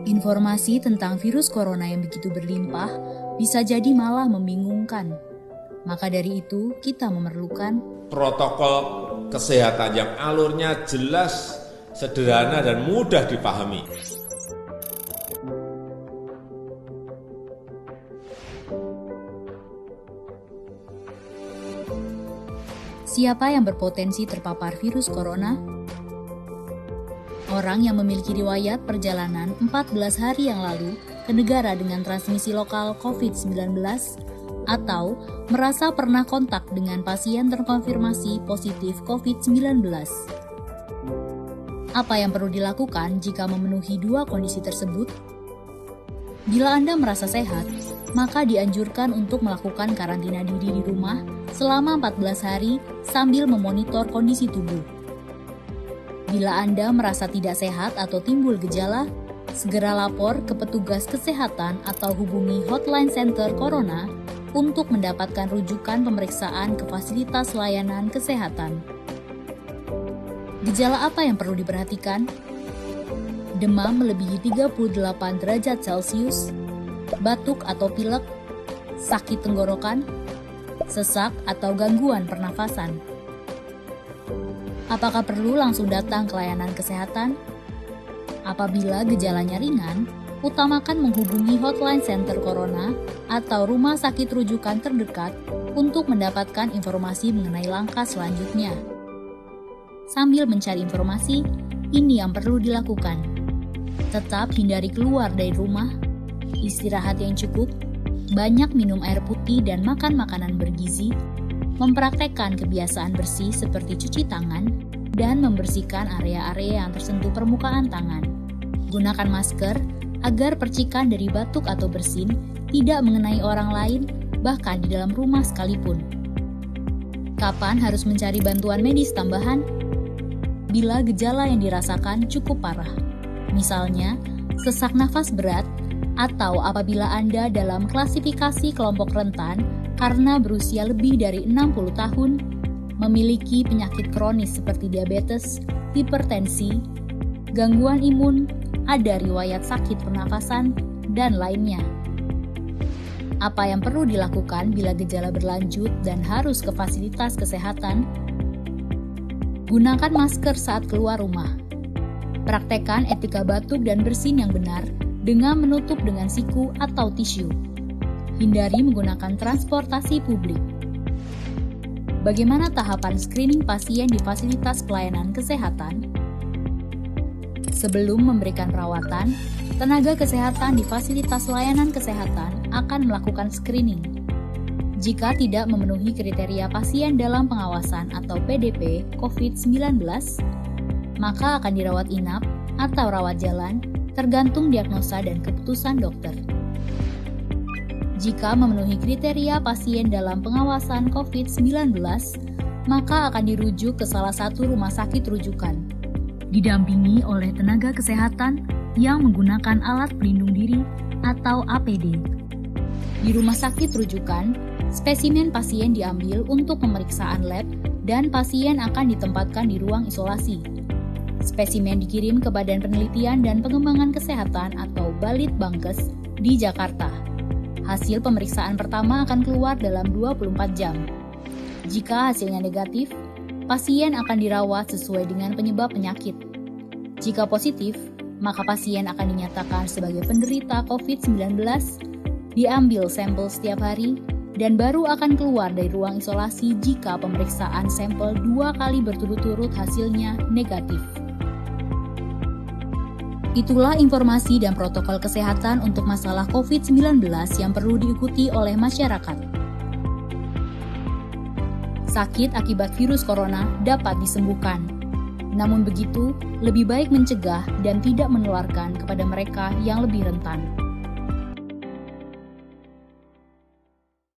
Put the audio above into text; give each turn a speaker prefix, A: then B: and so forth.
A: Informasi tentang virus corona yang begitu berlimpah bisa jadi malah membingungkan. Maka dari itu, kita memerlukan
B: protokol kesehatan yang alurnya jelas, sederhana, dan mudah dipahami.
A: siapa yang berpotensi terpapar virus corona. Orang yang memiliki riwayat perjalanan 14 hari yang lalu ke negara dengan transmisi lokal COVID-19 atau merasa pernah kontak dengan pasien terkonfirmasi positif COVID-19. Apa yang perlu dilakukan jika memenuhi dua kondisi tersebut? Bila Anda merasa sehat, maka dianjurkan untuk melakukan karantina diri di rumah selama 14 hari sambil memonitor kondisi tubuh. Bila Anda merasa tidak sehat atau timbul gejala, segera lapor ke petugas kesehatan atau hubungi hotline center Corona untuk mendapatkan rujukan pemeriksaan ke fasilitas layanan kesehatan. Gejala apa yang perlu diperhatikan? Demam melebihi 38 derajat Celcius, batuk atau pilek, sakit tenggorokan, sesak atau gangguan pernafasan. Apakah perlu langsung datang ke layanan kesehatan? Apabila gejalanya ringan, utamakan menghubungi hotline center Corona atau rumah sakit rujukan terdekat untuk mendapatkan informasi mengenai langkah selanjutnya. Sambil mencari informasi, ini yang perlu dilakukan. Tetap hindari keluar dari rumah, istirahat yang cukup, banyak minum air putih dan makan makanan bergizi, mempraktekkan kebiasaan bersih seperti cuci tangan, dan membersihkan area-area yang tersentuh permukaan tangan. Gunakan masker agar percikan dari batuk atau bersin tidak mengenai orang lain, bahkan di dalam rumah sekalipun. Kapan harus mencari bantuan medis tambahan? Bila gejala yang dirasakan cukup parah, misalnya sesak nafas berat, atau apabila Anda dalam klasifikasi kelompok rentan karena berusia lebih dari 60 tahun, memiliki penyakit kronis seperti diabetes, hipertensi, gangguan imun, ada riwayat sakit pernafasan, dan lainnya. Apa yang perlu dilakukan bila gejala berlanjut dan harus ke fasilitas kesehatan? Gunakan masker saat keluar rumah. Praktekkan etika batuk dan bersin yang benar dengan menutup dengan siku atau tisu. Hindari menggunakan transportasi publik. Bagaimana tahapan screening pasien di fasilitas pelayanan kesehatan? Sebelum memberikan perawatan, tenaga kesehatan di fasilitas layanan kesehatan akan melakukan screening. Jika tidak memenuhi kriteria pasien dalam pengawasan atau PDP COVID-19, maka akan dirawat inap atau rawat jalan, tergantung diagnosa dan keputusan dokter. Jika memenuhi kriteria pasien dalam pengawasan COVID-19, maka akan dirujuk ke salah satu rumah sakit rujukan, didampingi oleh tenaga kesehatan yang menggunakan alat pelindung diri atau APD. Di rumah sakit rujukan, spesimen pasien diambil untuk pemeriksaan lab dan pasien akan ditempatkan di ruang isolasi. Spesimen dikirim ke Badan Penelitian dan Pengembangan Kesehatan atau Balitbangkes di Jakarta. Hasil pemeriksaan pertama akan keluar dalam 24 jam. Jika hasilnya negatif, pasien akan dirawat sesuai dengan penyebab penyakit. Jika positif, maka pasien akan dinyatakan sebagai penderita COVID-19, diambil sampel setiap hari, dan baru akan keluar dari ruang isolasi jika pemeriksaan sampel 2 kali berturut-turut hasilnya negatif. Itulah informasi dan protokol kesehatan untuk masalah COVID-19 yang perlu diikuti oleh masyarakat. Sakit akibat virus corona dapat disembuhkan. Namun begitu, lebih baik mencegah dan tidak menularkan kepada mereka yang lebih rentan.